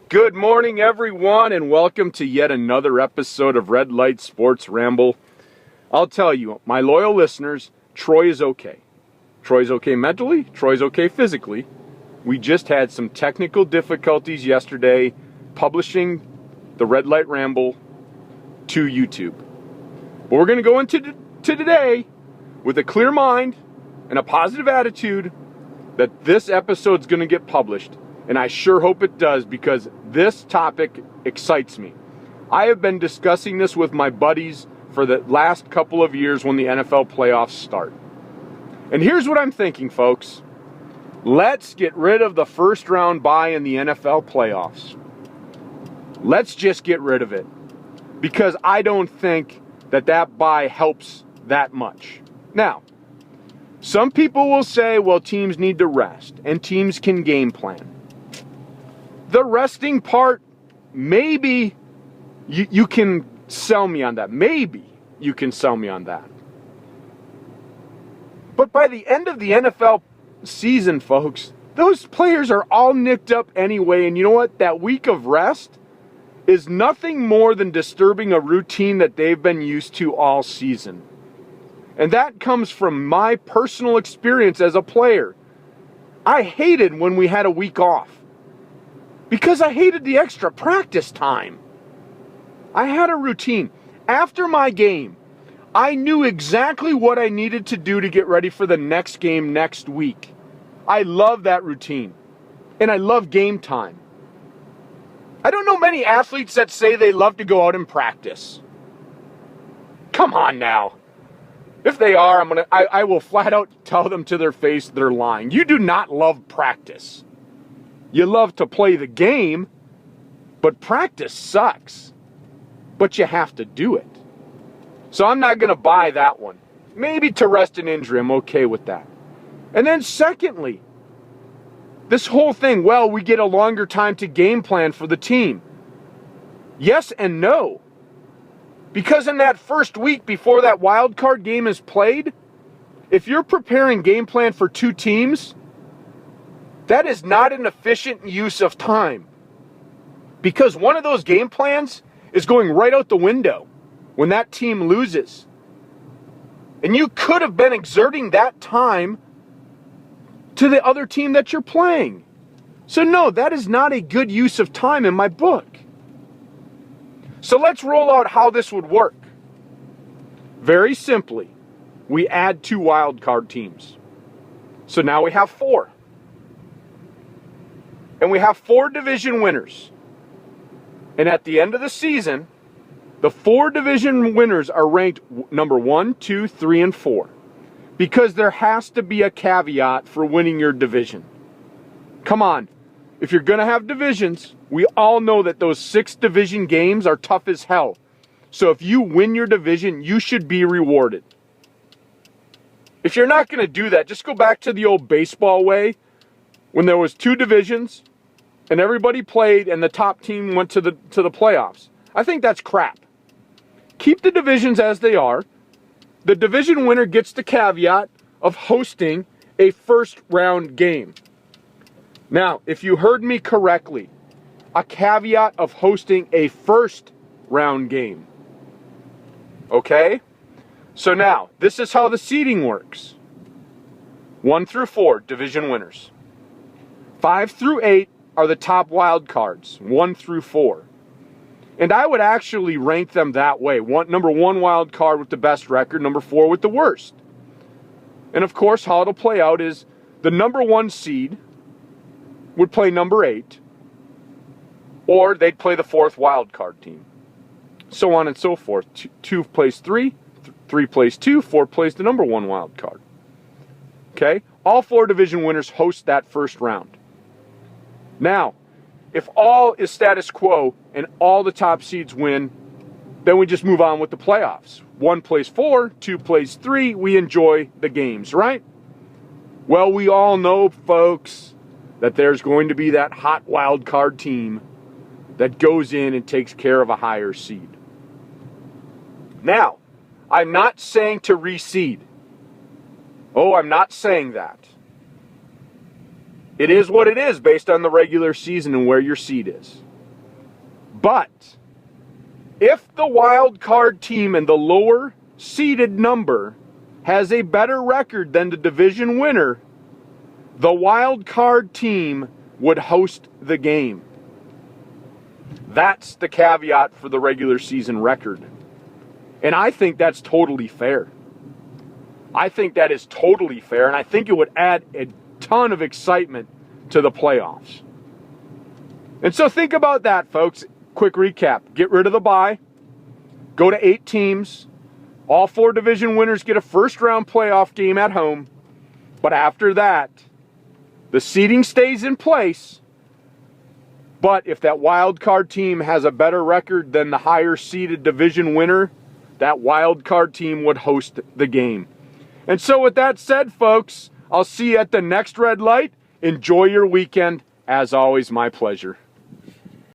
Good morning, everyone, and welcome to yet another episode of Light Sports Ramble. I'll tell you, my loyal listeners, Troy is okay. Troy's okay mentally, Troy's okay physically. We just had some technical difficulties yesterday publishing the Red Light Ramble to YouTube. But we're going to go into today with a clear mind and a positive attitude that this episode's going to get published. And I sure hope it does, because this topic excites me. I have been discussing this with my buddies for the last couple of years when the NFL playoffs start. And here's what I'm thinking, folks. Let's get rid of the first round bye in the NFL playoffs. Let's just get rid of it, because I don't think that bye helps that much. Now, some people will say, well, teams need to rest and teams can game plan. The resting part, maybe you can sell me on that. Maybe you can sell me on that. But by the end of the NFL season, folks, those players are all nicked up anyway. And you know what? That week of rest is nothing more than disturbing a routine that they've been used to all season. And that comes from my personal experience as a player. I hated when we had a week off, because I hated the extra practice time. I had a routine. After my game, I knew exactly what I needed to do to get ready for the next game next week. I love that routine. And I love game time. I don't know many athletes that say they love to go out and practice. Come on now. If they are, I will flat out tell them to their face they're lying. You do not love practice. You love to play the game, but practice sucks. But you have to do it. So I'm not going to buy that one. Maybe to rest an injury, I'm okay with that. And then secondly, this whole thing, well, we get a longer time to game plan for the team. Yes and no. Because in that first week before that wild card game is played, if you're preparing game plan for two teams, that is not an efficient use of time. Because one of those game plans is going right out the window when that team loses. And you could have been exerting that time to the other team that you're playing. So no, that is not a good use of time in my book. So let's roll out how this would work. Very simply, we add 2 wild card teams. So now we have 4. And we have 4 division winners. And at the end of the season, the 4 division winners are ranked number 1, 2, 3, and 4. Because there has to be a caveat for winning your division. Come on. If you're going to have divisions, we all know that those 6 division games are tough as hell. So if you win your division, you should be rewarded. If you're not going to do that, just go back to the old baseball way, when there was 2 divisions and everybody played and the top team went to the playoffs. I think that's crap. Keep the divisions as they are. The division winner gets the caveat of hosting a first round game. Now, if you heard me correctly, a caveat of hosting a first round game. Okay? So now, this is how the seeding works. 1 through 4, division winners. 5 through 8 are the top wild cards, 1 through 4. And I would actually rank them that way. Number 1 wild card with the best record, number 4 with the worst. And of course, how it'll play out is the number 1 seed would play number 8, or they'd play the 4th wild card team. So on and so forth. 2 plays 3, 3 plays 2, 4 plays the number 1 wild card. Okay? All 4 division winners host that first round. Now, if all is status quo and all the top seeds win, then we just move on with the playoffs. 1 plays 4, 2 plays 3, we enjoy the games, right? Well, we all know, folks, that there's going to be that hot wild card team that goes in and takes care of a higher seed. Now, I'm not saying to reseed. Oh, I'm not saying that. It is what it is based on the regular season and where your seed is. But if the wild card team and the lower seeded number has a better record than the division winner, the wild card team would host the game. That's the caveat for the regular season record. And I think that's totally fair. I think that is totally fair, and I think it would add a ton of excitement to the playoffs. And so think about that, folks. Quick recap. Get rid of the bye. Go to 8 teams. All 4 division winners get a first-round playoff game at home. But after that, the seeding stays in place. But if that wild card team has a better record than the higher seeded division winner, that wild card team would host the game. And so with that said, folks, I'll see you at the next red light. Enjoy your weekend. As always, my pleasure.